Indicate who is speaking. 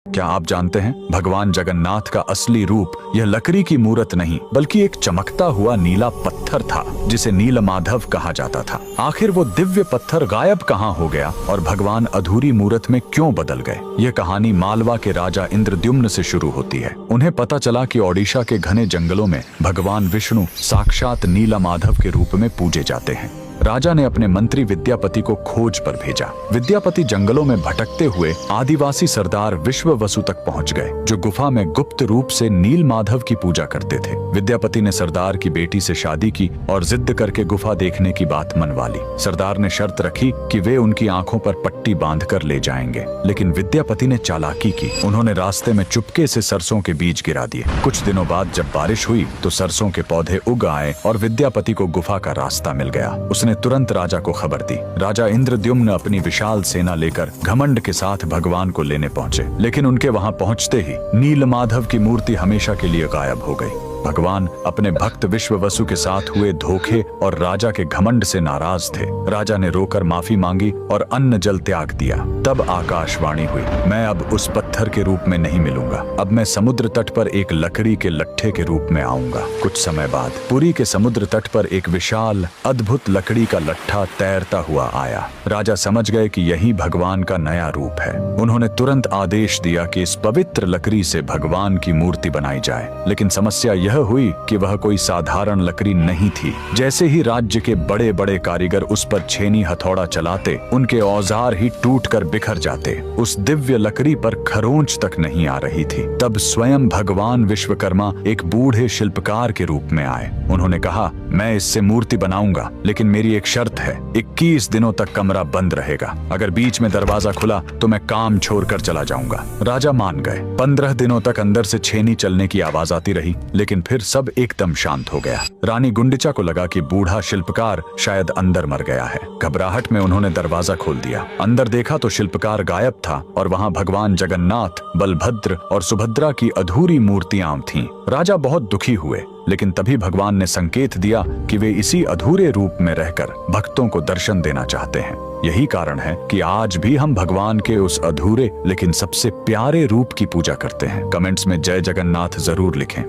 Speaker 1: क्या आप जानते हैं भगवान जगन्नाथ का असली रूप यह लकड़ी की मूरत नहीं बल्कि एक चमकता हुआ नीला पत्थर था जिसे नीलमाधव कहा जाता था। आखिर वो दिव्य पत्थर गायब कहाँ हो गया और भगवान अधूरी मूरत में क्यों बदल गए? यह कहानी मालवा के राजा इंद्रद्युम्न से शुरू होती है। उन्हें पता चला कि ओडिशा के घने जंगलों में भगवान विष्णु साक्षात नीलमाधव के रूप में पूजे जाते हैं। राजा ने अपने मंत्री विद्यापति को खोज पर भेजा। विद्यापति जंगलों में भटकते हुए आदिवासी सरदार विश्ववसु तक पहुंच गए, जो गुफा में गुप्त रूप से नीलमाधव की पूजा करते थे। विद्यापति ने सरदार की बेटी से शादी की और जिद करके गुफा देखने की बात मनवा ली। सरदार ने शर्त रखी कि वे उनकी आंखों पर पट्टी बांधकर ले जाएंगे, लेकिन विद्यापति ने चालाकी की। उन्होंने रास्ते में चुपके से सरसों के बीज गिरा दिए। कुछ दिनों बाद जब बारिश हुई तो सरसों के पौधे उग आए और विद्यापति को गुफा का रास्ता मिल गया। उसने तुरंत राजा को खबर दी। राजा इंद्रद्युम्न अपनी विशाल सेना लेकर घमंड के साथ भगवान को लेने पहुंचे, लेकिन उनके वहां पहुंचते ही नीलमाधव की मूर्ति हमेशा के लिए गायब हो गई। भगवान अपने भक्त विश्ववसु के साथ हुए धोखे और राजा के घमंड से नाराज थे। राजा ने रोकर माफी मांगी और अन्न जल त्याग दिया। तब आकाशवाणी हुई, मैं अब उस पत्थर के रूप में नहीं मिलूंगा, अब मैं समुद्र तट पर एक लकड़ी के लट्ठे के रूप में आऊंगा। कुछ समय बाद पुरी के समुद्र तट पर एक विशाल अद्भुत लकड़ी का लट्ठा तैरता हुआ आया। राजा समझ गए कि यही भगवान का नया रूप है। उन्होंने तुरंत आदेश दिया कि इस पवित्र लकड़ी से भगवान की मूर्ति बनाई जाए, लेकिन समस्या यह हुई कि वह कोई साधारण लकड़ी नहीं थी। जैसे ही राज्य के बड़े बड़े कारीगर उस पर छेनी हथौड़ा चलाते, उनके औजार ही टूटकर बिखर जाते। उस दिव्य लकड़ी पर खरोंच तक नहीं आ रही थी। तब स्वयं भगवान विश्वकर्मा एक बूढ़े शिल्पकार के रूप में आए। उन्होंने कहा, मैं इससे मूर्ति बनाऊंगा, लेकिन मेरी एक शर्त है, 21 दिनों तक कमरा बंद रहेगा। अगर बीच में दरवाजा खुला तो मैं काम छोड़कर चला जाऊंगा। राजा मान गए। 15 दिनों तक अंदर से छेनी चलने की आवाज आती रही, लेकिन फिर सब एकदम शांत हो गया। रानी गुंडिचा को लगा कि बूढ़ा शिल्पकार शायद अंदर मर गया है। घबराहट में उन्होंने दरवाजा खोल दिया। अंदर देखा तो शिल्पकार गायब था और वहां भगवान जगन्नाथ, बलभद्र और सुभद्रा की अधूरी मूर्तियां थीं। राजा बहुत दुखी हुए, लेकिन तभी भगवान ने संकेत दिया कि वे इसी अधूरे रूप में रहकर भक्तों को दर्शन देना चाहते हैं। यही कारण है कि आज भी हम भगवान के उस अधूरे लेकिन सबसे प्यारे रूप की पूजा करते हैं। कमेंट्स में जय जगन्नाथ जरूर लिखें।